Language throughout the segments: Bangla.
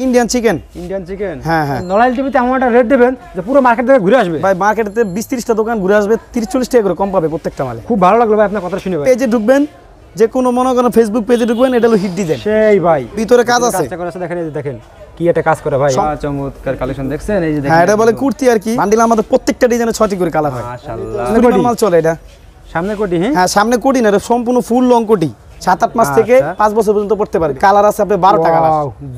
ইন্ডিয়ান চিকেন হ্যাঁ হ্যাঁ নড়াইল টিভিতে এমন একটা রেট দেবেন যে পুরো মার্কেট থেকে ঘুরে আসবে ভাই। মার্কেটে 20-30টা দোকান ঘুরে আসবে, 30-40 টাকা করে কম পাবে প্রত্যেকটা মালে। খুব ভালো লাগলো ভাই আপনার কথা শুনে ভাই। পেজে ঢুকবেন, যে কোনো মনে করেন ফেসবুক পেজে ঢুকবেন, এটা হলো হিট ডিজাইন। সেই ভাই ভিতরে কাজ আছে, কাজটা করে আছে দেখেন, এই যে দেখেন কি একটা কাজ করে ভাই। চমৎকার কালেকশন দেখছেন, এই যে দেখেন। হ্যাঁ এটা বলে কুর্তি আর কি। বান্ডিল আমাদের প্রত্যেকটা ডিজাইনে 6টি করে কালার হয়। মাশাআল্লাহ মাল চলে এটা। সামনে কোটি হ্যাঁ সামনে কোটি না, এটা সম্পূর্ণ ফুল লং কোটি। 7-8 মাস থেকে 5 বছর পর্যন্ত পড়তে পারবে। কালার আছে আপনি 12টা কালার।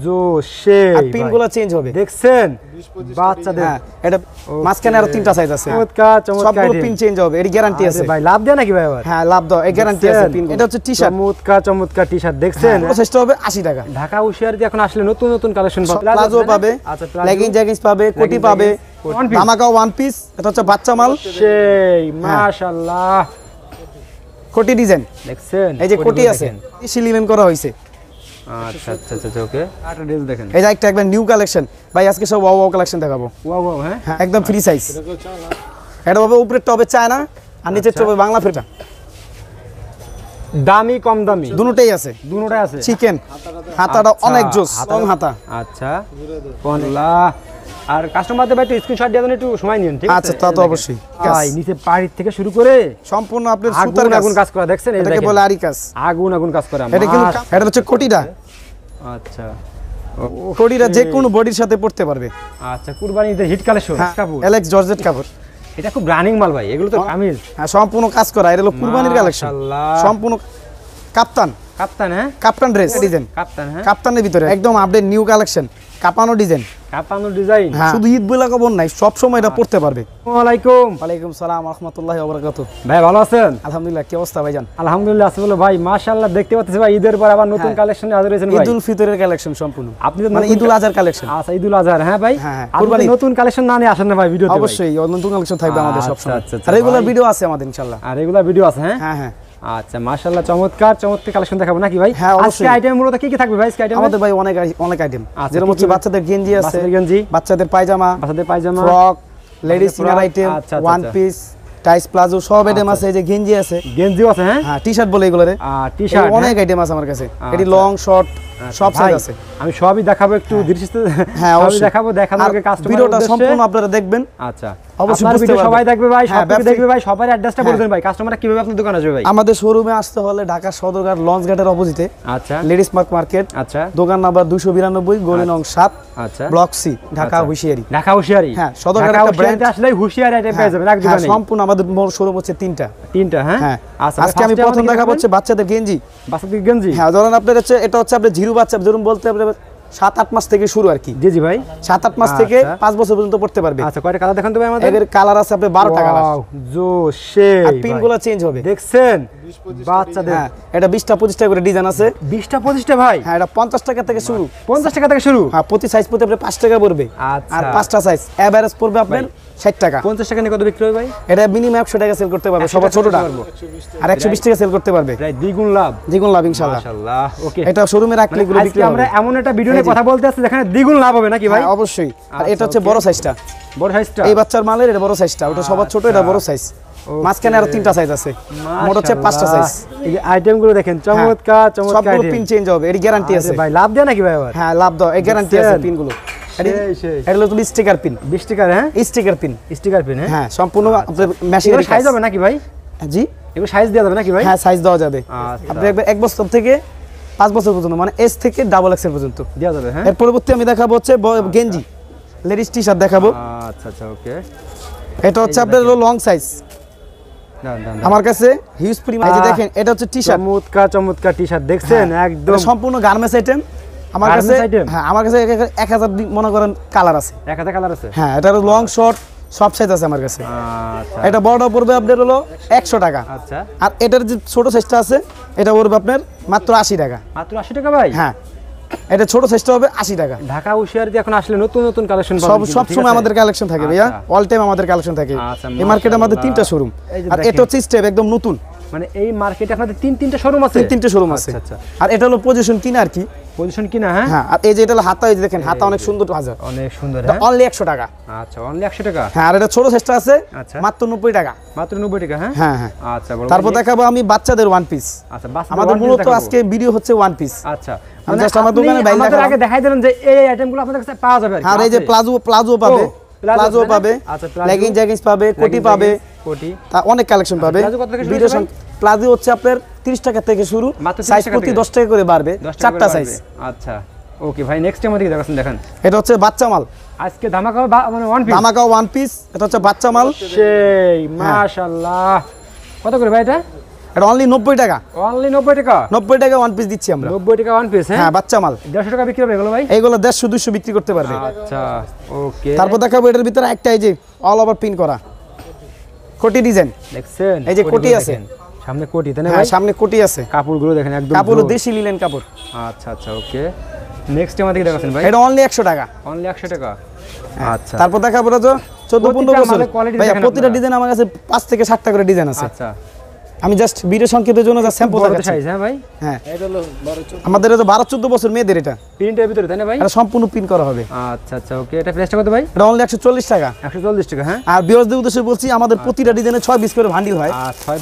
জোশ সেই আর পিনগুলো চেঞ্জ হবে দেখছেন বাচ্চাদের। হ্যাঁ এটা মাঝখানে আরো 3টা সাইজ আছে। চমৎকার সবগুলো পিন চেঞ্জ হবে, এর গ্যারান্টি আছে ভাই। লাভ দেয় নাকি ভাই আবার? হ্যাঁ লাভ দাও, এই গ্যারান্টি আছে পিন। এটা হচ্ছে টি-শার্ট, চমৎকার টি-শার্ট দেখছেন। প্রসেসটা হবে 80 টাকা। ঢাকা হুশিয়ারিতে এখন আসলে নতুন নতুন কালেকশন পাবে, প্লাজো পাবে, লেগিং জ্যাগিংস পাবে, কোটি পাবে, ধামাকা ওয়ান পিস। এটা হচ্ছে বাচ্চা মাল। সেই মাশাআল্লাহ কোটি ডিজাইন দেখছেন, এই যে কোটি আছে, সিলিমেন করা হইছে। আচ্ছা আচ্ছা আচ্ছা ওকে। আটা ড্রেস দেখেন, এই যে একটা একবার নিউ কালেকশন ভাই। আজকে সব ওয়াও ওয়াও কালেকশন দেখাবো। ওয়াও ওয়াও হ্যাঁ একদম ফ্রি সাইজ। এটা হবে উপরেরটা হবে চায়না আর নিচেরটা হবে বাংলা ফেটা। দামি কম দামি দুটোটাই আছে, দুটোটাই আছে। চিকেন হাতাটা অনেক জোস, লং হাতা। আচ্ছা আল্লাহ। আর কাস্টমারদের ভাই একটু স্ক্রিনশট দিয়ে দেন, একটু সময় নিন, ঠিক আছে? আচ্ছা তা তো অবশ্যই। ভাই নিচে পাড়ি থেকে শুরু করে সম্পূর্ণ আপনার সুতার আগুন কাজ করা দেখছেন, এই এটাকে দেখেন বলে আরি কাজ। আগুন কাজ করা। এটা কিন্তু এটা হচ্ছে কোটিটা। আচ্ছা কোটিটা যে কোনো বডির সাথে পড়তে পারবে। আচ্ছা কুরবানিতে হিট কালেকশন কাপড়, এলেক্স জর্জেট কাপড়। এটা খুব রানিং মাল ভাই, এগুলো তো কামিজ। হ্যাঁ সম্পূর্ণ কাজ করা, এটা হলো কুরবানির কালেকশন। সম্পূর্ণ কাপ্তান হ্যাঁ কাপ্তান ড্রেস ডিজাইন। কাপ্তান হ্যাঁ কাপ্তানের ভিতরে একদম আপডেট নিউ কালেকশন, কাপানো ডিজাইন। কাপানো ডিজাইন, শুধু ঈদ বলে খবর নাই, সব সময় এটা পড়তে পারবে। আসসালামু আলাইকুম। ওয়ালাইকুম সালাম ওয়া রাহমাতুল্লাহি ওয়া বারাকাতুহু। ভাই ভালো আছেন? আলহামদুলিল্লাহ। কি অবস্থা ভাইজান? আলহামদুলিল্লাহ আছি বলো ভাই। মাশাআল্লাহ দেখতে পাচ্ছি ভাই ঈদের পর আবার নতুন কালেকশন হাজির হয়েছেন ভাই। ঈদুল ফিতরের কালেকশন সম্পূর্ণ। আপনি তো মানে ঈদুল আজহার কালেকশন। আচ্ছা ঈদুল আজহার হ্যাঁ ভাই। হ্যাঁ কুরবানি নতুন কালেকশন না নিয়ে আসেন না ভাই ভিডিওতে? অবশ্যই নতুন কালেকশন থাকবে আমাদের সব সময়। আচ্ছা আর রেগুলার ভিডিও আছে আমাদের ইনশাআল্লাহ। আর রেগুলার ভিডিও আছে হ্যাঁ হ্যাঁ হ্যাঁ। আচ্ছা মাশাআল্লাহ চমৎকার কালেকশন দেখাবো নাকি ভাই? হ্যাঁ আজকে আইটেম মূলত কি কি থাকবে ভাই? আজকে আইটেম আমাদের ভাই অনেক আইটেম। যেরকম হচ্ছে বাচ্চাদের গেঞ্জি আছে, বাচ্চাদের পায়জামা, frock, ladies inner item, one piece, tights palazzo সব আইটেম আছে। এই যে গেঞ্জি আছে, গেঞ্জিও আছে হ্যাঁ। হ্যাঁ টি-শার্ট বলে এগুলোরে। টি-শার্ট অনেক আইটেম আছে আমার কাছে। এটি লং শর্ট সব সাইজ আছে। আমি সবই দেখাবো একটু ধীরে হ্যাঁ সবই দেখাবো, দেখানোর আগে কাস্টমার ভিডিওটা সম্পূর্ণ আপনারা দেখবেন। আচ্ছা অবশ্যই ভিডিও সবাই দেখবে ভাই, সবাই দেখবে ভাই। সবার অ্যাড্রেসটা বলে দেন ভাই, কাস্টমাররা কিভাবে আপনার দোকানে আসবে ভাই? আমাদের শোরুমে আসতে হলে ঢাকা সদরঘাট লঞ্চ ঘাটের অপোজিটে, আচ্ছা লেডিস মার্কেট, আচ্ছা দোকান নাম্বার 292, গলি নং 7, আচ্ছা ব্লক সি, ঢাকা হুশিয়ারি। ঢাকা হুশিয়ারি হ্যাঁ সদরঘাট একটা ব্র্যান্ড আসলে হুশিয়ারি আইটেম পেয়ে যাবেন এক দোকানে। সম্পূর্ণ আমাদের শোরুম হচ্ছে তিনটা হ্যাঁ। আচ্ছা আজকে আমি প্রথম দেখাবো হচ্ছে বাচ্চাদের গেঞ্জি। বাচ্চাদের গেঞ্জি হ্যাঁ ধরুন আপনার হচ্ছে এটা হচ্ছে আপনার জিরো বাচ্চা, ধরুন বলতে আপনার 7-8 মাস থেকে শুরু আর কি। জি ভাই 7-8 মাস থেকে 5 বছর পর্যন্ত পড়তে পারবে। আচ্ছা কয়টা কালার দেখান তো ভাই আমাদের? এর কালার আছে আপনার 12টা কালার। জোশ সেই। আর পিনগুলো চেঞ্জ হবে দেখছেন বাচ্চাদের। হ্যাঁ এটা 20টা-25টা করে ডিজাইন আছে। 20টা-25টা ভাই? হ্যাঁ এটা 50 টাকা থেকে শুরু। 50 টাকা থেকে শুরু? হ্যাঁ প্রতি সাইজ প্রতি আপনার 5 টাকা পড়বে। আর 5টা সাইজ এভারেজ পড়বে আপনার 60 টাকা। 50 টাকা নিয়ে কত বিক্রি হয় ভাই? এটা মিনিমাম 100 টাকা সেল করতে পারবে সবার ছোটটা, আর 120 টাকা সেল করতে পারবে। প্রায় দ্বিগুণ লাভ ইনশাআল্লাহ। মাশাআল্লাহ ওকে। এটা শোরুমে রাখলে এগুলো বিক্রি হবে। আমরা এমন একটা ভিডিও নিয়ে কথা বলতে আছি যেখানে দ্বিগুণ লাভ হবে নাকি ভাই? হ্যাঁ অবশ্যই। আর এটা হচ্ছে বড় সাইজটা। বড় সাইজটা এই বাচ্চার মালের এটা বড় সাইজটা, ওটা সবার ছোট, এটা বড় সাইজ। মাঝখানে আরো 3টা সাইজ আছে, মোট হচ্ছে 5টা সাইজ। এই যে আইটেমগুলো দেখেন চমৎকার সবগুলো পিন চেঞ্জ হবে, এর গ্যারান্টি আছে ভাই। লাভ দেয় নাকি ভাই আবার? হ্যাঁ লাভ দাও, এই গ্যারান্টি আছে পিনগুলো। এটা হলো স্টিকার পিন। 20 টাকার হ্যাঁ স্টিকার পিন হ্যাঁ সম্পূর্ণ আপনার মেশিনের সাইজ হবে নাকি ভাই? জি এগুলো সাইজ দেওয়া যাবে নাকি ভাই? হ্যাঁ সাইজ দেওয়া যাবে। আপনি 1 বছর থেকে 5 বছর পর্যন্ত, মানে এস থেকে ডাবল এক্সেল পর্যন্ত দেওয়া যাবে হ্যাঁ। এর পরবর্তী আমি দেখাবো হচ্ছে গেঞ্জি, লেডিস টি-শার্ট দেখাবো। আচ্ছা আচ্ছা ওকে। এটা হচ্ছে আপনার লং সাইজ। আমার কাছে হিউজ পরিমাণ। এই যে দেখেন এটা হচ্ছে টি-শার্ট, চমৎকার টি-শার্ট দেখছেন একদম সম্পূর্ণ গার্মেন্টস আইটেম। আমার কাছে হ্যাঁ আমার কাছে 1000 মনে করেন কালার আছে। 1000 কালার আছে হ্যাঁ এটা লং শর্ট সব সাইজ আছে আমার কাছে। আচ্ছা এটা বড়টা পড়বে আপনার হলো 100 টাকা। আচ্ছা আর এটার যে ছোট সাইজটা আছে এটা পড়বে আপনার মাত্র 80 টাকা। মাত্র 80 টাকা ভাই? হ্যাঁ এটা ছোট সাইজটা হবে 80 টাকা। ঢাকা হুশিয়ারিতে এখন আসলে নতুন কালেকশন পাবেন। সব সময় আমাদের কালেকশন থাকে ভাইয়া, অল টাইম আমাদের কালেকশন থাকে। এই মার্কেটে আমাদের 3টা শোরুম। আর এটা হচ্ছে স্টেপ একদম নতুন, মানে এই মার্কেটে আপনাদের তিনটা শোরুম আছে? তিনটা শোরুম আছে। আচ্ছা আর এটা হলো পজিশন কিনা আর কি। পজিশন কিনা হ্যাঁ হ্যাঁ আর এই যে এটা হলো হাতা, এই যে দেখেন হাতা অনেক সুন্দর হাজার, অনেক সুন্দর এটা হ্যাঁ অনলি 100 টাকা। আচ্ছা অনলি 100 টাকা। হ্যাঁ আর এটা ছোট সাইজটা আছে আচ্ছা মাত্র 90 টাকা। মাত্র 90 টাকা হ্যাঁ হ্যাঁ হ্যাঁ আচ্ছা বড় তারপর দেখাবো আমি বাচ্চাদের ওয়ান পিস। আচ্ছা বাস আমাদের মূলত আজকে ভিডিও হচ্ছে ওয়ান পিস। আচ্ছা আমি জাস্ট আমার দোকানে বাইরে আমাদের আগে দেখাই দিলেন যে এই আইটেমগুলো আপনাদের কাছে পাওয়া যাবে আর কি। আর এই যে প্লাজো পাবে, প্লাজো পাবে, আচ্ছা লেগিং জ্যাগিংস পাবে, কোটি পাবে, কোটি তা অনেক কালেকশন পাবে। প্লাজো কত থেকে শুরু ভিডিও ভাই? প্লাজো হচ্ছে আপনার 30 টাকা থেকে শুরু, মাত্র 30 সাইজ টাকা প্রতি থেকে? 10 টাকা করে বাড়বে, 10 টাকা চারটা করে সাইজ। বাড়বে। আচ্ছা ওকে ভাই নেক্সট টাইম আমাদের দেখাচ্ছেন দেখেন। এটা হচ্ছে বাচ্চা মাল, আজকে ধামাকা মানে ওয়ান পিস ধামাকা ওয়ান পিস। এটা হচ্ছে বাচ্চা মাল, সেই মাশাআল্লাহ। কত করে ভাই এটা? এটা অনলি 90 টাকা। অনলি 90 টাকা। 90 টাকা ওয়ান পিস দিচ্ছি আমরা। 90 টাকা ওয়ান পিস হ্যাঁ হ্যাঁ বাচ্চা মাল 150 টাকা বিক্রি হবে এগুলো ভাই? এইগুলো 150 200 বিক্রি করতে পারবে। আচ্ছা ওকে তারপর দেখাবো এটার ভিতরে একটা এই যে অল ওভার পিন করা কোটি ডিজাইন। দেখছেন এই যে কোটি আছে, সামনে কোটি তাই না হ্যাঁ ভাই? সামনে কোটি আছে, কাপড়গুলো দেখেন একদম কাপড় জোর। দেশি লিলেন কাপড়। আচ্ছা আচ্ছা ওকে নেক্সট আমাদের দেখাচ্ছেন ভাই? এটা অনলি 100 টাকা। অনলি 100 টাকা। আচ্ছা তারপর দেখাবো তো 14 15 প্রতিটা বছর মালের quality ভাইয়া দেখেন প্রতিটা আপনারা। ডিজাইন আমার কাছে 5 থেকে 7টা করে ডিজাইন আছে। আচ্ছা আমি জাস্ট ভিডিও সংকেতের জন্য যা স্যাম্পল বড় দেখাচ্ছি। সাইজ হ্যাঁ ভাই? হ্যাঁ আমাদের এটা 12 14 বছর মেয়েদের, এটা প্রিন্টের ভিতরে তাই না ভাই? এটা সম্পূর্ণ প্রিন্ট করা হবে। আচ্ছা আচ্ছা ওকে এটা প্রাইসটা কত ভাই? এটা অনলি 140 টাকা। 140 টাকা হ্যাঁ। আর ভিউয়ারদের উদ্দেশ্যে বলছি আমাদের প্রতিটা ডিজাইনে 6 পিস করে ভান্ডিল হয়,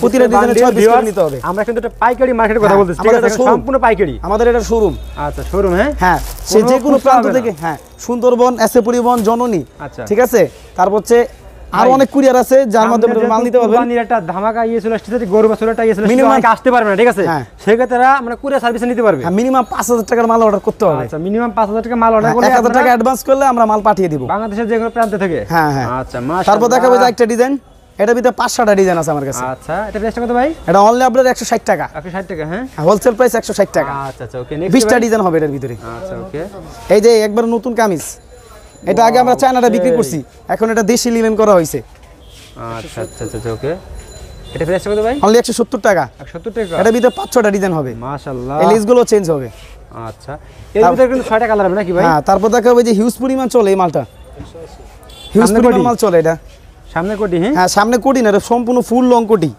প্রতিটা ডিজাইনে 6 পিস করে নিতে হবে। আমরা কিন্তু এটা পাইকারি মার্কেটের কথা হ্যাঁ, বলতেছি ঠিক আমাদের আছে? এটা showroom। সম্পূর্ণ পাইকারি আমাদের এটা শোরুম। আচ্ছা শোরুম হ্যাঁ হ্যাঁ সে কোনো যে কোনো খুচরা প্রান্ত হবে না। থেকে, হ্যাঁ সুন্দরবন, এসএ পরিবহন, জননী, আচ্ছা ঠিক আছে। তারপর হচ্ছে আরো অনেক কুরিয়ার আছে যার মাধ্যমে মাল নিতে পারবেন। কুরবানির একটা ধামাকা ইয়ে চলে আসছে, গরু বাছুরটা ইয়ে চলে আসছে, Minimum- অনেকে আসতে পারবে না ঠিক আছে? হ্যাঁ। সেক্ষেত্রে তারা মানে কুরিয়ার সার্ভিস নিতে পারবে। হ্যাঁ মিনিমাম 5000 টাকার মাল অর্ডার করতে হবে। আচ্ছা মিনিমাম 5000 টাকা মাল অর্ডার করলে 1000 টাকা অ্যাডভান্স করলে আমরা মাল পাঠিয়ে দিব বাংলাদেশের যে কোনো প্রান্ত থেকে। হ্যাঁ হ্যাঁ আচ্ছা মাশাআল্লাহ। তারপর দেখাবো যে একটা ডিজাইন, এটার ভিতরে 5-6টা ডিজাইন আছে আমার কাছে। আচ্ছা এটা প্রাইসটা কত ভাই? এটা অনলি আপনার 160 টাকা, 160 টাকা হ্যাঁ। হোলসেল প্রাইস 160 টাকা। আচ্ছা আচ্ছা ওকে নেক্সট 20টা ডিজাইন হবে এটার ভিতরে। আচ্ছা ওকে এই যে একবার নতুন কামিজ, এটা আগে আমরা চায়নাটা বিক্রি করছি, এখন এটা দেশি লিনেন করা হয়েছে। আচ্ছা আচ্ছা আচ্ছা ওকে এটা প্রাইসটা কত ভাই? অনলি 170 টাকা। 170 টাকা। এটার ভিতরে 5-6টা ডিজাইন হবে, মাশাআল্লাহ। এই লেসগুলো চেঞ্জ হবে। আচ্ছা এর ভিতরে কিন্তু 6টা কালার হবে নাকি ভাই? হ্যাঁ তারপর দেখাবো যে হিউজ পরিমাণ চলে এই মালটা, হিউজ সামনে পরিমাণ কোটি? মাল চলে এটা। সামনে কোটি হ্যাঁ। হ্যাঁ সামনে কোটি না, এটা সম্পূর্ণ ফুল লং কোটি।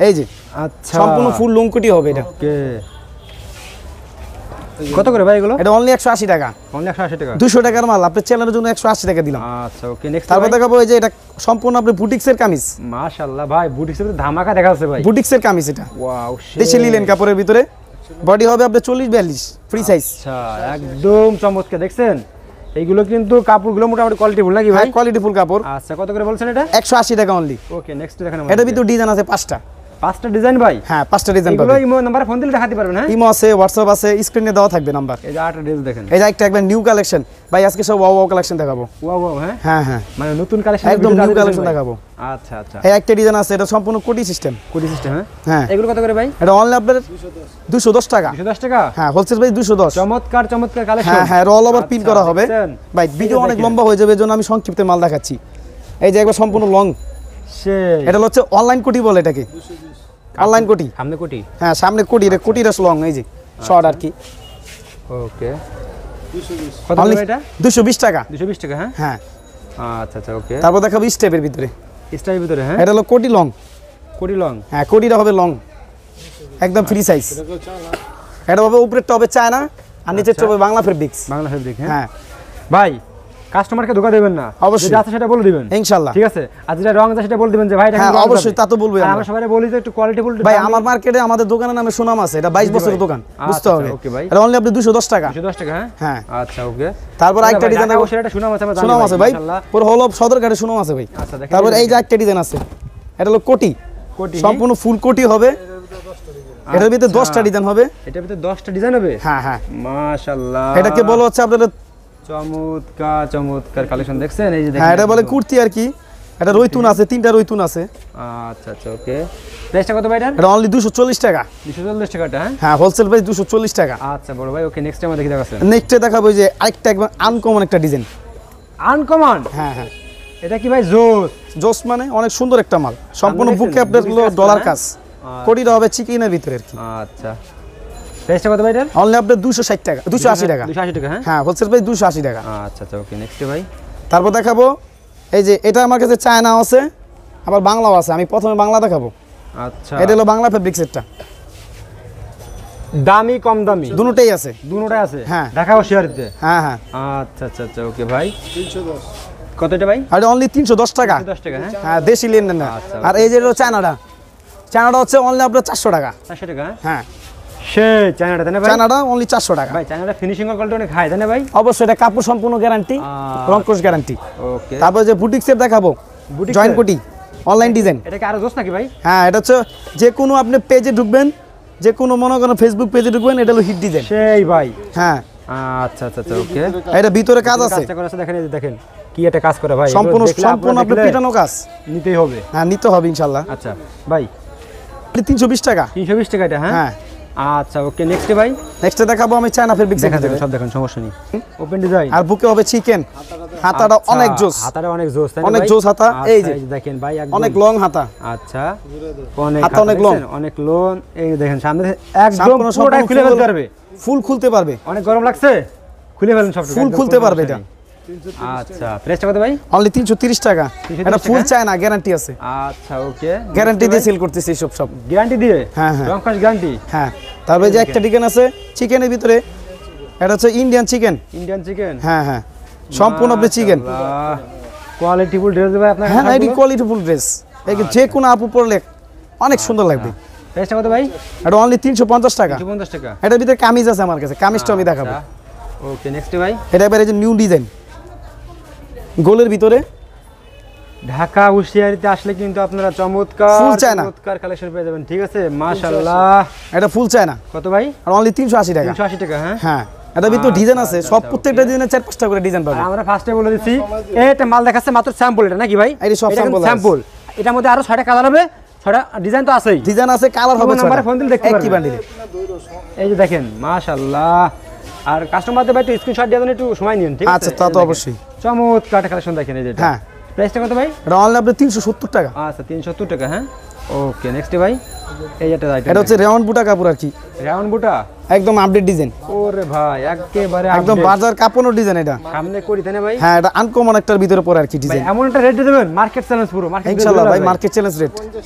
এই যে আচ্ছা সম্পূর্ণ ফুল লং কোটি হবে এটা। ওকে কত করে ভাই এগুলো? এটা অনলি 180 টাকা। অনলি 180 টাকা। 200 টাকার মাল আপনার চ্যানেলের জন্য 180 টাকা দিলাম। আচ্ছা ওকে নেক্সট তারপর দেখাবো এই যে এটা সম্পূর্ণ আপনার বুটিক্সের কামিজ, মাশাআল্লাহ ভাই বুটিক্সের ভিতরে ধামাকা দেখা যাচ্ছে ভাই। বুটিক্সের কামিজ এটা ওয়াও দেশি লিলেন কাপড়ের ভিতরে, বডি হবে আপনার 40-42 ফ্রি সাইজ। আচ্ছা একদম চমৎকার দেখছেন এইগুলো কিন্তু কাপড়গুলো মোটামুটি কোয়ালিটিফুল নাকি ভাই? কোয়ালিটি ফুল কাপড়। আচ্ছা কত করে বলছেন এটা? 180 টাকা অনলি। ওকে নেক্সট দেখেন এটার ভিতরে ডিজাইন আছে 5টা। 5টা ডিজাইন ভাই? হ্যাঁ 5টা ডিজাইন এগুলো পাবেন। ইমো নাম্বারে ফোন দিলে দেখাতে পারবেন হ্যাঁ? ইমো আছে, হোয়াটসঅ্যাপ আছে, স্ক্রিনে দেওয়া থাকবে নাম্বার। এই যে 8টা ড্রেস দেখেন। এই যে একটা একবার নিউ কালেকশন ভাই, আজকে সব ওয়াও ওয়াও কালেকশন দেখাবো। ওয়াও ওয়াও হ্যাঁ হ্যাঁ হ্যাঁ মানে নতুন কালেকশন একদম নিউ কালেকশন দেখাবো। আচ্ছা আচ্ছা এই একটা ডিজাইন আছে, এটা সম্পূর্ণ কোটি সিস্টেম। কোডি সিস্টেম হ্যাঁ। হ্যাঁ এগুলো কত করে ভাই? এটা অনলি আপনার 210 টাকা। 210 টাকা। হ্যাঁ হোলসেল প্রাইস 210। চমৎকার চমৎকার কালেকশন। হ্যাঁ হ্যাঁ অল ওভার পিন করা হবে দেখছেন? ভাই। ভিডিও অনেক দেখেন। লম্বা হয়ে যাবে, এজন্য আমি সংক্ষিপ্তে মাল দেখাচ্ছি। এই যে একবার সম্পূর্ণ লং, সেই এটা হচ্ছে অনলাইন কোটি বলে এটাকে, অনলাইন কোটি। সামনে কোটি। হ্যাঁ সামনে কোটি, এটা কোটির লং, এই যে শর্ট আর কি। ওকে কত করে এটা? 220 টাকা। 220 টাকা হ্যাঁ। হ্যাঁ আচ্ছা আচ্ছা ওকে তারপর দেখাবো স্টেপের ভিতরে, স্টাইলের ভিতরে হ্যাঁ। এটা হলো কোটি লং। কোটি লং। হ্যাঁ কোটিটা হবে লং, একদম ফ্রি সাইজ। এটা হবে উপরেরটা হবে চায়না আর নিচেরটা হবে বাংলা ফেব্রিক্স। বাংলা ফেব্রিক হ্যাঁ। হ্যাঁ ভাই কাস্টমারকে ধোকা দেবেন না, অবশ্যই। যেটা আছে সেটা বলে দিবেন ইনশাআল্লাহ। ঠিক আছে। আর যেটা রং আছে সেটা বলে দিবেন যে ভাই এটা হ্যাঁ কিন্তু রং অবশ্যই, যাবে। তা তো বলবোই আর আমরা। আমরা সবাই বলি যে একটু কোয়ালিটিফুল ভাই আমার মার্কেটে আমাদের দোকানের নামে সুনাম আছে, এটা 22 বছরের দোকান, বুঝতে আচ্ছা, হবে। ওকে ভাই। এটা অনলি আপনি 210 টাকা। 210 টাকা হ্যাঁ। হ্যাঁ আচ্ছা ওকে তারপর আরেকটা ডিজাইন দেখো সেটা সুনাম আছে আমরা জানি সুনাম আছে ভাই, মাশাআল্লাহ। পুরো হল সদরঘাটে সুনাম আছে ভাই। আচ্ছা, দেখেন তারপর এই এই যে একটা ডিজাইন আছে, এটা হলো কোটি, কোটি সম্পূর্ণ ফুল কোটি হবে। এটার ভিতরে 10টা ডিজাইন হবে। এটার ভিতরে 10টা ডিজাইন হবে। হ্যাঁ হ্যাঁ মাশাআল্লাহ এটাকে বলা হচ্ছে আপনাদের, চমৎকার চমৎকার কালেকশন দেখছেন এই যে দেখেন। হ্যাঁ এটা বলে কুর্তি আর কি। এটা রইতুন আছে, 3টা রইতুন আছে। আচ্ছা আচ্ছা ওকে প্রাইসটা কত ভাই এটার? এটা অনলি 240 টাকা। 240 টাকাটা হ্যাঁ। হ্যাঁ হোলসেল প্রাইস 240 টাকা। আচ্ছা বড় ভাই ওকে নেক্সট টাইম দেখি দেখাচ্ছেন। নেক্সটে দেখাবো যে আরেকটা একবার আনকমন একটা ডিজাইন। আনকমন হ্যাঁ হ্যাঁ এটা কি ভাই জোস? জোস মানে অনেক সুন্দর একটা মাল, সম্পূর্ণ দেখছেন? বুকে আপনার বুকে কাজ ডলার করা, কাজ। কোটিটা হবে চিকেনের ভিতরে আর কি। আচ্ছা প্রাইসটা কত ভাই এটার? অনলি আপনার 260 টাকা, 280 টাকা। 280 টাকা হ্যাঁ। হ্যাঁ হোলসেল প্রাইস 280 টাকা। আচ্ছা আচ্ছা ওকে নেক্সট ভাই। তারপর দেখাবো এই যে এটা আমার কাছে চায়না আছে, আবার বাংলাও আছে। আমি প্রথমে বাংলা দেখাবো। আচ্ছা এটা হলো বাংলা ফেব্রিক্স, এটা দামি কম দামি দুটোই আছে। দুটোটাই আছে। হ্যাঁ ঢাকা ও শিয়ারিতে। হ্যাঁ হ্যাঁ। আচ্ছা আচ্ছা আচ্ছা ওকে ভাই 310 কত এটা ভাই? আর অনলি 310 টাকা। 310 টাকা হ্যাঁ। হ্যাঁ দেশি লেনদেন না। আর এই যে চায়নাটা হচ্ছে অনলি আপনার 400 টাকা। 400 টাকা হ্যাঁ সে চায়নাটা তাই না ভাই? চায়নাটা অনলি 400 টাকা ভাই চায়নাটা ফিনিশিং এর কোয়ালিটি অনেক হাই তাই না ভাই? অবশ্যই এটা কাপড় সম্পূর্ণ গ্যারান্টি, রংকশ গ্যারান্টি। ওকে তারপর যে বুটিক্সের দেখাবো, জয়েন্ট কোটি অনলাইন ডিজাইন। এটা কি আরো জোস নাকি ভাই? হ্যাঁ এটা হচ্ছে যে কোনো আপনি পেজে ঢুকবেন, যে কোনো মনে করেন ফেসবুক পেজে ঢুকবেন, এটা হলো হিট ডিজাইন। সেই ভাই হ্যাঁ আচ্ছা আচ্ছা আচ্ছা ওকে। এটা ভিতরে কাজ আছে, কাজটা করা আছে দেখেন, এই যে দেখেন কি একটা কাজ করে ভাই, সম্পূর্ণ আপনি পিটানো কাজ নিতেই হবে। হ্যাঁ নিতে হবে ইনশাআল্লাহ। আচ্ছা ভাই 320 টাকা। 320 টাকা এটা হ্যাঁ। হ্যাঁ আচ্ছা ওকে নেক্সট ভাই নেক্সটে দেখাবো আমি চায়না ফেব্রিক্স দেখেন সব দেখেন সমস্যা নেই। ওপেন ডিজাইন আর বুকে হবে চিকেন। হাতাটা অনেক জোস, হাতাটা অনেক জোস তাই না? অনেক জোস হাতা। এই যে দেখেন ভাই একদম অনেক লং হাতা। আচ্ছা অনেক হাতা অনেক লং, অনেক লং। এই দেখেন সামনে একদম পুরোটাই খুলে ফেলতে পারবে, ফুল খুলতে পারবে। অনেক গরম লাগছে খুলে ফেলেন সব ফুল খুলতে পারবে এটা। আচ্ছা প্রাইসটা কত ভাই? অনলি 330 টাকা। এটা ফুল চায়না গ্যারান্টি আছে। আচ্ছা ওকে গ্যারান্টি দিয়ে সেল করতেছি সব গ্যারান্টি দিয়ে। হ্যাঁ হ্যাঁ রংকশ গ্যারান্টি। হ্যাঁ তারপরে যে একটা চিকেন আছে চিকেনের ভিতরে, এটা হচ্ছে ইন্ডিয়ান চিকেন। ইন্ডিয়ান চিকেন হ্যাঁ হ্যাঁ সম্পূর্ণ আপনি চিকেন। কোয়ালিটিফুল ড্রেস ভাই আপনার। হ্যাঁ এটা কোয়ালিটিফুল ড্রেস, যে কোনো আপু পরলে অনেক সুন্দর লাগবে। প্রাইসটা কত ভাই? এটা অনলি 350 টাকা। 350 টাকা। এটার ভিতরে কামিজ আছে আমার কাছে, কামিজটা আমি দেখাবো। ওকে নেক্সট ভাই এটা এবারে যে নিউ ডিজাইন গোলের ভিতরে। ঢাকা হুশিয়ারিতে আসলে কিন্তু আপনারা চমৎকার ফুল চায়না চমৎকার কালেকশন পেয়ে যাবেন। ঠিক আছে মাশাআল্লাহ। এটা ফুল চায়না। কত ভাই? আর অনলি 380 টাকা। 380 টাকা হ্যাঁ। হ্যাঁ এটা ভিতরে ডিজাইন আছে, সব প্রত্যেকটা ডিজাইনে 4-5টা করে ডিজাইন পাবেন। আমরা ফার্স্টে বলে দিচ্ছি এটা মাল দেখাচ্ছে মাত্র স্যাম্পল, এটা নাকি ভাই? এটা সব স্যাম্পল। এটার মধ্যে আরো 6টা কালার হবে, 6টা ডিজাইন তো আছেই। ডিজাইন আছে, কালার হবে। নম্বরে ফোন দিলে দেখতে একই বান্ডিলে। এই যে দেখেন মাশাআল্লাহ। আর কাস্টমারদের ভাই একটু স্ক্রিনশট দিয়ে দেন, একটু সময় নিন ঠিক আছে? আচ্ছা তা তো অবশ্যই। চমৎকার কালেকশন দেখেন এই যে। হ্যাঁ প্রাইসটা কত ভাই? এটা অনলি আপনি 370 টাকা। আচ্ছা 370 টাকা হ্যাঁ। ওকে নেক্সট ভাই এই একটা আইটেম। এটা হচ্ছে রেওয়ান বুটা কাপড় আর কি, রাউন্ড বুটা একদম আপডেট ডিজাইন। ওরে ভাই একেবারে একদম বাজার কাপড়ের ডিজাইন এটা। সামনে করি তাই না ভাই? হ্যাঁ এটা আনকমন একটার ভিতরে পড়ে আর কি ভাই ডিজাইন। এমন একটা রেট দিয়ে দেবেন মার্কেট চ্যালেঞ্জ পুরো মার্কেট ইনশাআল্লাহ ভাই মার্কেট চ্যালেঞ্জ রেট।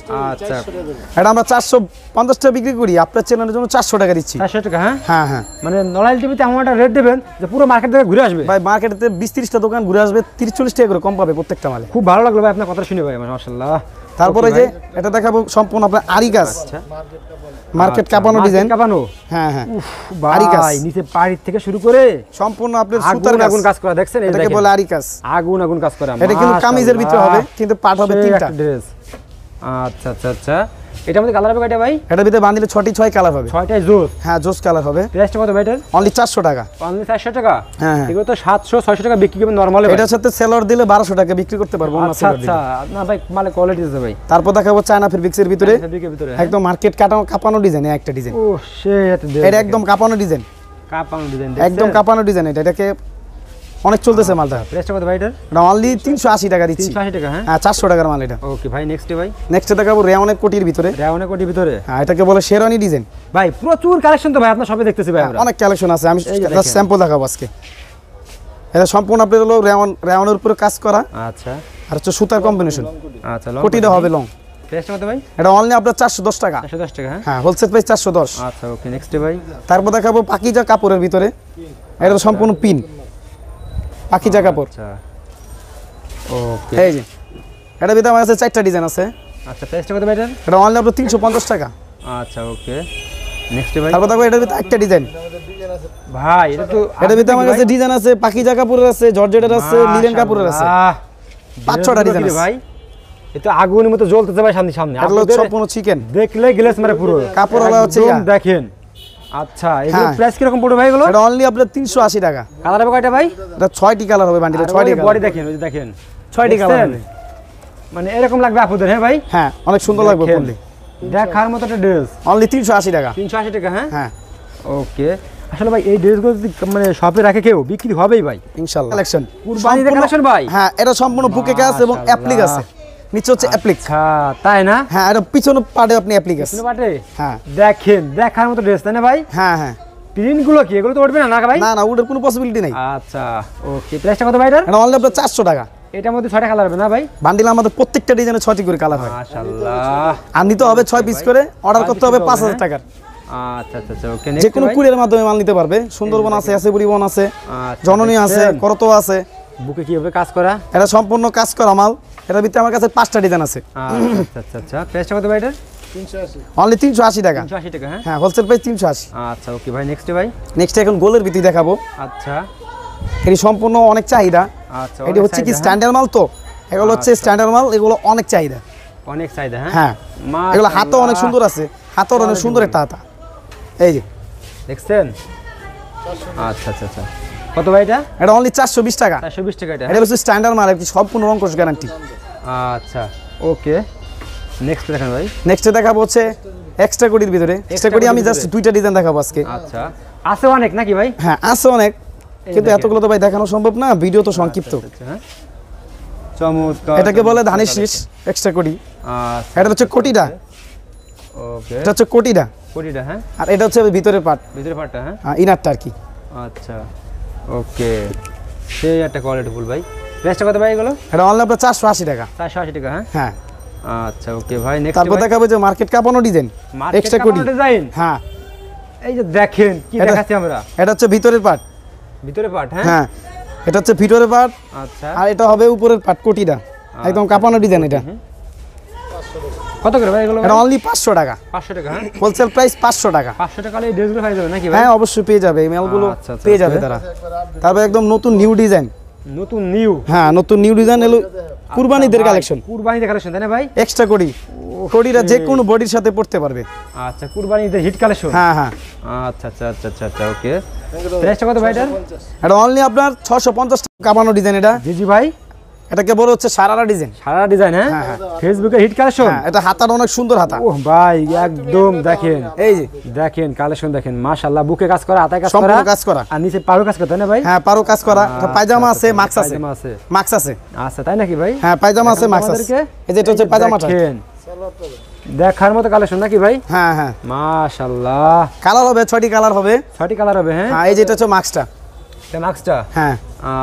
আচ্ছা এটা আমরা 450 টাকা বিক্রি করি, আপনার চ্যানেলের জন্য 400 টাকা দিচ্ছি। 400 টাকা হ্যাঁ। হ্যাঁ হ্যাঁ মানে নড়াইল টিভিতে এমন একটা রেট দেবেন যে পুরো মার্কেট থেকে ঘুরে আসবে ভাই। মার্কেটে 20-30টা দোকান ঘুরে আসবে, 30-40 টাকা করে কম পাবে প্রত্যেকটা মালে। খুব ভালো লাগলো ভাই আপনার কথা শুনে ভাই মাশাআল্লাহ। তারপরে যে এটা দেখাবো সম্পূর্ণ আপনার আরি কাজ, আচ্ছা মার্কেট কাঁপানো ডিজাইন। কাঁপানো হ্যাঁ হ্যাঁ আরি কাজ নিচে পাড়ির থেকে শুরু করে সম্পূর্ণ আপনার সুতার আগুন কাজ করা দেখছেন? এই এটাকে বলে আরি কাজ। আগুন কাজ করা। এটা কিন্তু কামিজের ভিতরে হবে, কিন্তু পাট হবে 3টা ড্রেস। আচ্ছা আচ্ছা আচ্ছা এটার মধ্যে কালার হবে কয়টা ভাই? এটার ভিতরে বান্ডিলে 6টি কালার হবে। 6টাই জোস। হ্যাঁ জোস কালার হবে। প্রাইসটা কত ভাই এটার? অনলি 400 টাকা। অনলি 400 টাকা। হ্যাঁ হ্যাঁ এগুলো তো 700-600 টাকা বিক্রি করবেন নরমালি। এটার সাথে সেলর দিলে 1200 টাকা বিক্রি করতে পারবো। আচ্ছা আচ্ছা না ভাই মালে কোয়ালিটি আছে ভাই। তারপর দেখাবো চায়না ফেব্রিক্সের ভিতরে, ফেব্রিকের ভিতরে একদম মার্কেট কাঁপানো ডিজাইন। একটা ডিজাইন ও শিট, এটা একদম কাঁপানো ডিজাইন, কাঁপানো ডিজাইন একদম কাঁপানো ডিজাইন। এটাকে অনেক চলতেছে মালটা। প্রাইসটা কত ভাই এটার? এটা অনলি 380 টাকা দিচ্ছি। 380 টাকা হ্যাঁ। হ্যাঁ 400 টাকার মাল এটা। ওকে ভাই নেক্সট ভাই নেক্সট দেখাবো রেওনের কোটির ভিতরে। রেওনের কোটির ভিতরে হ্যাঁ এটাকে বলে শেরওয়ানি ডিজাইন। ভাই প্রচুর কালেকশন তো ভাই আপনার সবে দেখতেছি ভাই আমরা। অনেক কালেকশন আছে, আমি জাস্ট স্যাম্পল দেখাবো আজকে। এটা সম্পূর্ণ আপনার হলো রেওনের উপরে কাজ করা। আচ্ছা আর হচ্ছে সুতার কম্বিনেশন। আচ্ছা কোটিটা হবে লং। প্রাইসটা কত ভাই? এটা অনলি আপনার 410 টাকা। 410 টাকা হ্যাঁ। হ্যাঁ হোলসেল প্রাইস 410। আচ্ছা ওকে নেক্সট ভাই তারপর দেখাবো পাকিজা কাপড়ের ভিতরে। এটা সম্পূর্ণ পিন পাকিজা কাপড়। আচ্ছা ওকে এই যে এটার ভিতরে আমার কাছে 4টা ডিজাইন আছে। আচ্ছা প্রাইসটা কত ভাই এটার? এটা অনলি আপনার 350 টাকা। আচ্ছা ওকে নেক্সট ভাই তারপর দেখো এটার ভিতরে একটা ডিজাইন। ভাই এটা তো এটার ভিতরে আমার কাছে ডিজাইন আছে, পাকিজা কাপড়ের আছে, জর্জেটের আছে, লিলেন কাপড়ের আছে। 5-6টা ডিজাইন আছে ভাই। এটা আগুনের মতো জ্বলতেছে ভাই সামনে। এটা হলো সম্পূর্ণ চিকেন, দেখলে গ্লেস মারে পুরো। কাপড় হলো হচ্ছে একদম দেখেন। আচ্ছা এগুলো প্রাইস কি রকম পড়বে ভাই এগুলো? এটা অনলি আপনার 380 টাকা। কালার হবে কয়টা ভাই? এটা 6টি কালার হবে বান্ডিলে, 6টি কালার। বডি দেখেন ওই যে দেখেন 6টি কালার হবে। মানে এরকম লাগবে আপুদের হ্যাঁ ভাই? হ্যাঁ অনেক সুন্দর লাগবে পরলে। দেখার মতো একটা ড্রেস। অনলি 380 টাকা। 380 টাকা হ্যাঁ। হ্যাঁ ওকে আসলে ভাই এই ড্রেসগুলো যদি মানে শপে রাখে কেউ বিক্রি হবেই ভাই ইনশাআল্লাহ। কালেকশন কুরবানির কালেকশন ভাই। হ্যাঁ এটা সম্পূর্ণ বুকে কাজ এবং অ্যাপ্লিক আছে, নিচে হচ্ছে অ্যাপ্লিক। আচ্ছা তাই না? হ্যাঁ এটা পিছনে পাটে আপনি অ্যাপ্লিক আছে। পিছনে পাটে হ্যাঁ দেখেন দেখার মতো ড্রেস তাই না ভাই? হ্যাঁ হ্যাঁ প্রিন্ট গুলো কি এগুলো তো উঠবে না না ভাই? না না ওটার কোনো পসিবিলিটি নাই। আচ্ছা ওকে প্রাইসটা কত ভাই এটার? এটা অনলি আপনার 400 টাকা। এটার মধ্যে 6টা কালার হবে না ভাই? বান্ডিল আমাদের প্রত্যেকটা ডিজাইনে 6টি করে কালার হয়। মাশাআল্লাহ আর নিতে হবে 6 পিস করে, অর্ডার করতে হবে 5000 টাকার। আচ্ছা আচ্ছা আচ্ছা ওকে যে কোনো কুরিয়ারের মাধ্যমে মাল নিতে পারবে। সুন্দরবন আছে, পরিবহন আছে, জননী আছে, করতো আছে। বুকে কিভাবে কাজ করা? এটা সম্পূর্ণ কাজ করা মাল। এটার ভিতরে আমার কাছে 5টা ডিজাইন আছে। আচ্ছা আচ্ছা আচ্ছা প্রাইসটা কত ভাই এটার? 380 অনলি 380 টাকা। 380 টাকা হ্যাঁ? হ্যাঁ হোলসেল প্রাইস 380। আচ্ছা ওকে ভাই নেক্সট ভাই। নেক্সট এখন গোলের ভিতরে দেখাবো। আচ্ছা এটি সম্পূর্ণ অনেক চাহিদা। আচ্ছা এটি হচ্ছে কি স্ট্যান্ডার্ড মাল, তো এগুলো হচ্ছে স্ট্যান্ডার্ড মাল, এগুলো অনেক চাহিদা। অনেক চাহিদা হ্যাঁ? হ্যাঁ এগুলো হাতও অনেক সুন্দর আছে, হাতও অনেক সুন্দর একটা হাতা। এই যে দেখছেন? আচ্ছা আচ্ছা আচ্ছা কত ভাই এটা? এটা অনলি 420 টাকা। 420 টাকা এটা? এটা হচ্ছে স্ট্যান্ডার্ড মাল, একটি সম্পূর্ণ রংকশ গ্যারান্টি। আচ্ছা ওকে নেক্সট দেখেন ভাই। নেক্সটে দেখাবো হচ্ছে এক্সট্রা কোডির ভিতরে। এক্সট্রা কোডি আমি জাস্ট 2টা ডিজাইন দেখাবো আজকে। আচ্ছা আছে অনেক নাকি ভাই? হ্যাঁ আছে অনেক, কিন্তু এতগুলো তো ভাই দেখানো সম্ভব না, ভিডিও তো সংক্ষিপ্ত। চমৎকার। এটাকে বলে ধানের শীষ এক্সট্রা কোডি। আচ্ছা এটা হচ্ছে কোটিটা। ওকে এটা হচ্ছে কোটিটা। কোটিটা হ্যাঁ? আর এটা হচ্ছে ভিতরের পার্ট, ভিতরের পার্টটা হ্যাঁ? ইনারটা আর কি। আচ্ছা ওকে সেই একটা কোয়ালিটি ফুল ভাই। প্রাইসটা কত ভাই এগুলো? এটা অনলি আপনার 480 টাকা। 480 টাকা হ্যাঁ? হ্যাঁ আচ্ছা ওকে ভাই নেক্সট তারপর দেখাবো যে মার্কেট কাঁপানো ডিজাইন এক্সট্রা কোডি ডিজাইন। হ্যাঁ এই যে দেখেন কি দেখাচ্ছি আমরা। এটা হচ্ছে ভিতরের পার্ট। ভিতরের পার্ট হ্যাঁ? হ্যাঁ এটা হচ্ছে ভিতরের পার্ট। আচ্ছা আর এটা হবে উপরের পার্ট, কোটিটা একদম কাঁপানো ডিজাইন। এটা কত করে ভাই এগুলো? এটা অনলি 500 টাকা। 500 টাকা হ্যাঁ? হোলসেল প্রাইস 500 টাকা। 500 টাকা এই ড্রেসগুলো পেয়ে যাবে নাকি ভাই? হ্যাঁ অবশ্যই পেয়ে যাবে, এই মালগুলো আচ্ছা, আচ্ছা, পেয়ে যাবে okay. তারা। তারপর একদম নতুন নিউ ডিজাইন। নতুন নিউ? হ্যাঁ নতুন নিউ ডিজাইন এলো, কুরবানিদের কালেকশন। কুরবানিদের কালেকশন তাই না ভাই? এক্সট্রা কোডি, কোডিটা যে কোনো বডির সাথে পড়তে পারবে। আচ্ছা কুরবানিদের হিট কালেকশন। হ্যাঁ হ্যাঁ আচ্ছা আচ্ছা আচ্ছা আচ্ছা আচ্ছা ওকে প্রাইসটা কত ভাই এটার? এটা অনলি আপনার 650 টাকা কাঁপানো ডিজাইন। এটা জি জি ভাই এটাকে বড় হচ্ছে সারারা ডিজাইন। সারা ডিজাইন হ্যাঁ? ফেসবুকে হিট কালেকশন। হ্যাঁ এটা হাতাটা অনেক সুন্দর হাতা। ওহ ভাই একদম দেখেন, এই যে দেখেন কালেকশন দেখেন মাশাআল্লাহ। বুকে কাজ করা, হাতায় কাজ করা, সম্পূর্ণ কাজ করা, আর নিচে পাড়ো কাজ করা তাই না ভাই? হ্যাঁ পারো কাজ করা। পায়জামা আছে, মাক্স আছে। পায়জামা আছে, মাক্স আছে। আচ্ছা তাই নাকি ভাই? হ্যাঁ পায়জামা আছে, মাক্স আছে। এই যে এটা হচ্ছে পায়জামাটা। দেখেন দেখার মতো কালেকশন নাকি ভাই? হ্যাঁ হ্যাঁ মাশাআল্লাহ। কালার হবে 6টি কালার হবে। 6টি কালার হবে হ্যাঁ? হ্যাঁ এই যে এটা হচ্ছে মাক্সটা। এটা মাক্সটা হ্যাঁ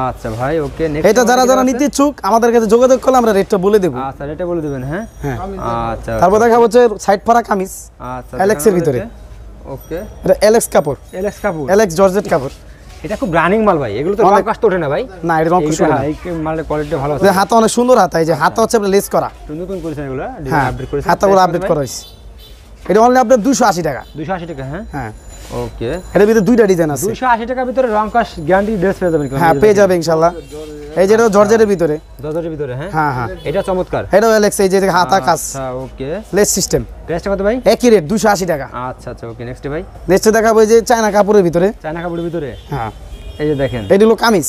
আচ্ছা ভাই ওকে নেক্সট এটা যারা যারা নিতে ইচ্ছুক আমাদের কাছে যোগাযোগ করলে আমরা রেটটা বলে দেব। আচ্ছা এটা বলে দিবেন হ্যাঁ? হ্যাঁ আচ্ছা তারপর দেখা হচ্ছে সাইড ফারা কামিজ। আচ্ছা এলেক্সের ভিতরে। ওকে এটা এলেক্স কাপড়, এলেক্স কাপড়, এলেক্স জর্জেট কাপড়। এটা খুব রানিং মাল ভাই, এগুলো তো রং কাজ তো ওঠে না ভাই? না এটা রং কষ না, এই মালের কোয়ালিটি ভালো আছে। হাতা অনেক সুন্দর হাতা। এই যে হাতা হচ্ছে আপনার লেস করা, নতুন করেছেন এগুলো, হ্যাঁ আপডেট করেছেন। হাতাগুলো আপডেট করা হয়েছে। এটা অনলি আপনার 280 টাকা। 280 টাকা হ্যাঁ? হ্যাঁ ওকে এর ভিতরে 2টা ডিজাইন আছে। 280 টাকার ভিতরে রং কাজ গ্যারান্টি ড্রেস পেয়ে যাবেন। হ্যাঁ পেয়ে যাবে ইনশাআল্লাহ। এই যে এটা জর্জেটের ভিতরে, জর্জেটের ভিতরে হ্যাঁ? হ্যাঁ হ্যাঁ এটা চমৎকার। এটা এলেক্স, এই যে হাতা কাজ, আচ্ছা ওকে লেস সিস্টেম। প্রাইসটা কত ভাই? একই রেট 280 টাকা। আচ্ছা আচ্ছা ওকে নেক্সট ভাই। নেক্সট দেখাবো এই যে চায়না কাপড়ের ভিতরে। চায়না কাপড়ের ভিতরে হ্যাঁ এই যে দেখেন এটা হলো কামিজ।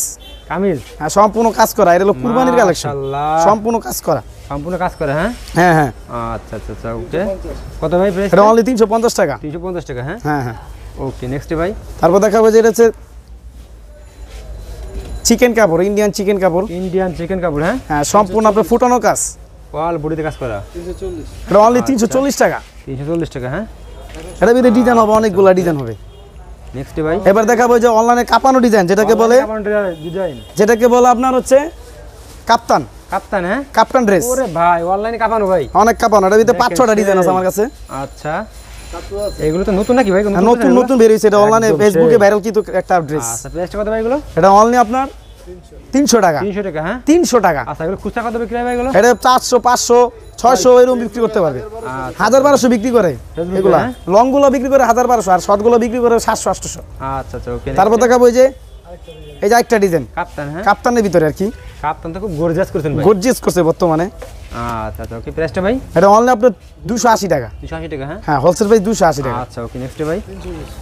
কামিজ হ্যাঁ সম্পূর্ণ কাজ করা। এটা হলো কুরবানির কালেকশন, মাশাআল্লাহ। সম্পূর্ণ কাজ করা। সম্পূর্ণ কাজ করে হ্যাঁ? হ্যাঁ হ্যাঁ আচ্ছা আচ্ছা আচ্ছা ওকে কত ভাই প্রাইস? এটা অনলি 350 টাকা। 350 টাকা হ্যাঁ? হ্যাঁ হ্যাঁ ওকে নেক্সট ভাই। তারপর দেখাবো যে এটা হচ্ছে চিকেন কাপড়, ইন্ডিয়ান চিকেন কাপড়। ইন্ডিয়ান চিকেন কাপড় হ্যাঁ? হ্যাঁ সম্পূর্ণ আপনার ফুটানো কাজ। ওয়াল বডিতে কাজ করা। এটা অনলি 340 টাকা। 340 টাকা হ্যাঁ? এটা ভিতরে ডিজাইন হবে, অনেকগুলা ডিজাইন হবে। নেক্সট ভাই। এবার দেখাবো যে অনলাইনে কাপানো ডিজাইন, যেটাকে বলে ডিজাইন, যেটাকে বলে আপনার হচ্ছে কাপ্তান। কাপ্তান হ্যাঁ? কাপ্তান ড্রেস। ওরে ভাই অনলাইনে কাপানো ভাই, অনেক কাপানো। এটার ভিতরে 5-6টা ডিজাইন আছে আমার কাছে। আচ্ছা এগুলো তো নতুন নাকি ভাই? নতুন নতুন বের হইছে, এটা অনলাইনে ফেসবুকে ভাইরাল কিন্তু একটা ড্রেস। আচ্ছা প্রাইসটা কত ভাই এগুলো? এটা অনলি আপনার 300 টাকা। 300 টাকা হ্যাঁ? 300 টাকা। আচ্ছা এগুলো খুচরা কত বিক্রি হয় ভাই এগুলো? এটা 400 500 600 এরকম বিক্রি করতে পারবে। 1000-1200 বিক্রি করে এগুলা। লং গুলো বিক্রি করে 1000-1200, আর শর্ট গুলো বিক্রি করে 700-800। আচ্ছা আচ্ছা ওকে। তারপর দেখাবো এই যে একটা ডিজাইন কাপ্তান হ্যাঁ? কাপ্তানের ভিতরে আর কি। কাপ্তান তো খুব গর্জিয়াস করছেন ভাই। গর্জিয়াস করছে বর্তমানে। আচ্ছা আচ্ছা ওকে প্রাইসটা ভাই? এটা অনলি আপনার 280 টাকা। 280 টাকা হ্যাঁ? হ্যাঁ হোলসেল প্রাইস 280 টাকা। আচ্ছা ওকে নেক্সট ভাই।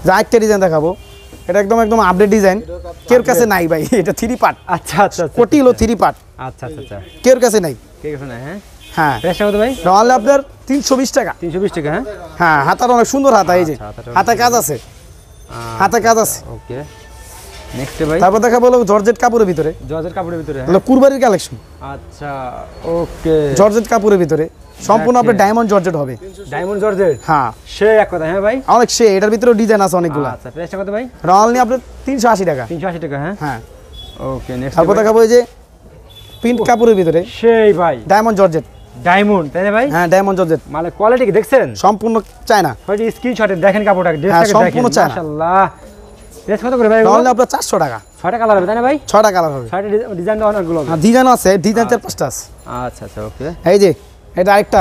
যা একটা ডিজাইন দেখাবো, এটা একদম একদম আপডেট ডিজাইন। কের কাছে নাই ভাই, এটা 3 পার্ট। আচ্ছা আচ্ছা আচ্ছা কোটি হলো 3 পার্ট। আচ্ছা আচ্ছা আচ্ছা কের কাছে নাই। ঠিক আছে না হ্যাঁ? হ্যাঁ প্রাইসটা কত ভাই? এটা অনলি আপনার 320 টাকা। 320 টাকা হ্যাঁ? হ্যাঁ হাতার অনেক সুন্দর হাতা। এই যে হাতে কাজ আছে, হাতে কাজ আছে। ওকে নেক্সট ভাই। তারপর দেখাবো হলো জর্জেট কাপড়ের ভিতরে। জর্জেট কাপড়ের ভিতরে হ্যাঁ? হলো কুরবানির কালেকশন। আচ্ছা ওকে জর্জেট কাপড়ের ভিতরে সম্পূর্ণ আপনার ডায়মন্ড জর্জেট হবে। ডায়মন্ড জর্জেট হ্যাঁ সে এক কথা হ্যাঁ ভাই? অনেক সে, এটার ভিতরে ডিজাইন আছে অনেকগুলো। আচ্ছা প্রাইসটা কত ভাই? এটা অনলি আপনার 380 টাকা। 380 টাকা হ্যাঁ? হ্যাঁ ওকে নেক্সট তারপর দেখাবো এই যে প্রিন্ট কাপড়ের ভিতরে সেই ভাই ডায়মন্ড জর্জেট। ডায়মন্ড তাই না ভাই? হ্যাঁ ডায়মন্ড জর্জেট, মানে কোয়ালিটি কি দেখছেন? সম্পূর্ণ চায়না। ভাই স্ক্রিনশটে দেখেন কাপড়টা, হ্যাঁ, ড্রেসটাকে দেখেন সম্পূর্ণ চায়না। মাশাআল্লাহ। ড্রেস কত করে ভাই? তাহলে আপনার 400 টাকা। 6টা কালার হবে তাই না ভাই? 6টা কালার হবে। 6টা ডিজাইন তো অনেকগুলো হবে। হ্যাঁ ডিজাইন আছে, ডিজাইন 4-5টা আছে। আচ্ছা আচ্ছা ওকে। এই যে এটা আরেকটা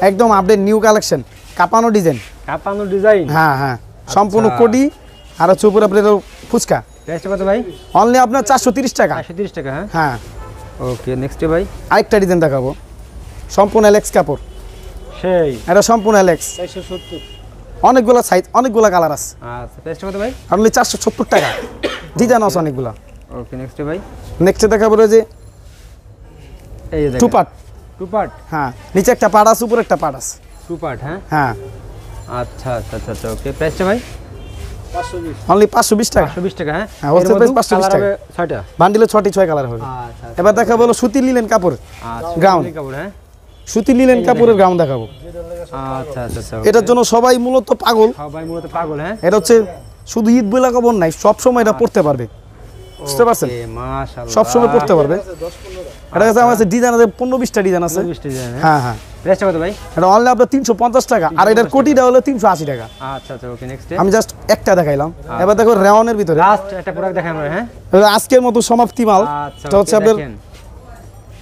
একদম আপডেট নিউ কালেকশন, কাপানো ডিজাইন। কাপানো ডিজাইন। হ্যাঁ হ্যাঁ সম্পূর্ণ কোটি আর হচ্ছে উপরে আপনার ফুচকা। প্রাইসটা কত ভাই? অনলি আপনার 430 টাকা। 430 টাকা। হ্যাঁ হ্যাঁ ওকে নেক্সট ভাই। আরেকটা ডিজাইন দেখাবো, সম্পূর্ণ এলেক্স কাপড়। সেই এটা সম্পূর্ণ এলেক্স, 470। অনেকগুলো সাইজ, অনেকগুলো কালার আছে। আচ্ছা প্রাইসটা কত ভাই? অনলি 470 টাকা। ডিজাইন আছে অনেকগুলো। ওকে নেক্সট ভাই। নেক্সট দেখাবো যে এই যে দেখেন টু পার্ট। Two part. হ্যাঁ নিচে একটা পাট আছে, উপরে একটা পাট আছে। Two part. হ্যাঁ হ্যাঁ আচ্ছা আচ্ছা আচ্ছা আচ্ছা ওকে। প্রাইসটা ভাই? অনলি 520 টাকা। 520 টাকা। হ্যাঁ হ্যাঁ, হোলসেল প্রাইস 520 টাকা। 6টা বান্ডিলে 6টি কালার হবে। আচ্ছা এবার দেখাবো হলো সুতি লিলেন কাপড় আচ্ছা গ্রাউন্ড। কাপড়। হ্যাঁ সুতি লিলেন কাপড়ের গ্রাউন্ড দেখাবো। আচ্ছা আচ্ছা আচ্ছা এটার জন্য সবাই মূলত পাগল। সবাই মূলত পাগল। হ্যাঁ এটা হচ্ছে শুধু ঈদ বলে কাপড় নাই, সব সময় এটা পড়তে পারবে, বুঝতে পারছেন? ওকে মাশাআল্লাহ সব সময় পড়তে পারবে। এটা কাছে আমার কাছে ডিজাইন আছে 15-20টা ডিজাইন আছে। 20 ডিজাইন। হ্যাঁ হ্যাঁ প্রাইসটা কত ভাই? এটা অনলি আপনার 350 টাকা, আর এটার কোটিটা হলো 380 টাকা। আচ্ছা আচ্ছা ওকে নেক্সট আমি জাস্ট একটা দেখাইলাম। এবার দেখো রেওয়ানের ভিতরে লাস্ট একটা প্রোডাক্ট দেখাই আমরা। হ্যাঁ এটা আজকের মতো সমাপ্তি মাল। আচ্ছা এটা হচ্ছে আপনার, দেখেন।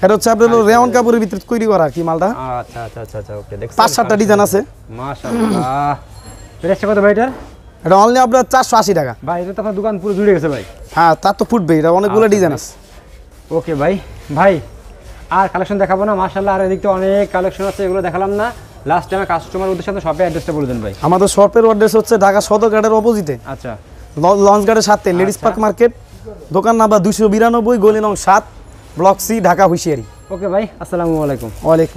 এটা হচ্ছে আপনার রেওয়ান কাপড়ের ভিতরে তৈরি করা আর কি মালটা। আচ্ছা আচ্ছা আচ্ছা আচ্ছা ওকে দেখছেন 5-7টা ডিজাইন আছে। মাশাআল্লাহ। প্রাইসটা কত ভাই এটা? এটা অনলি আপনার 480 টাকা। ভাই এটা তো আপনার দোকান পুরো জুড়ে গেছে ভাই। হ্যাঁ তার তো ফুটবে, এটা অনেকগুলো ডিজাইন আছে। ওকে ভাই। ভাই আর কালেকশন দেখাবো না? মাশাআল্লাহ আর এদিকে তো অনেক কালেকশন আছে, এগুলো দেখালাম না। লাস্ট টাইমে কাস্টমার উদ্দেশ্যে আপনার শপের অ্যাড্রেসটা বলে দেন ভাই। আমাদের শপের অ্যাড্রেস হচ্ছে ঢাকা সদরঘাটের অপোজিটে, আচ্ছা লঞ্চ ঘাটের সাথে লেডিস পার্ক মার্কেট, দোকান নাম্বার 292, গলি নং 7, ব্লক সি, ঢাকা হুঁশিয়ারি। ওকে ভাই আসসালামু আলাইকুম। ওয়ালাইকুম।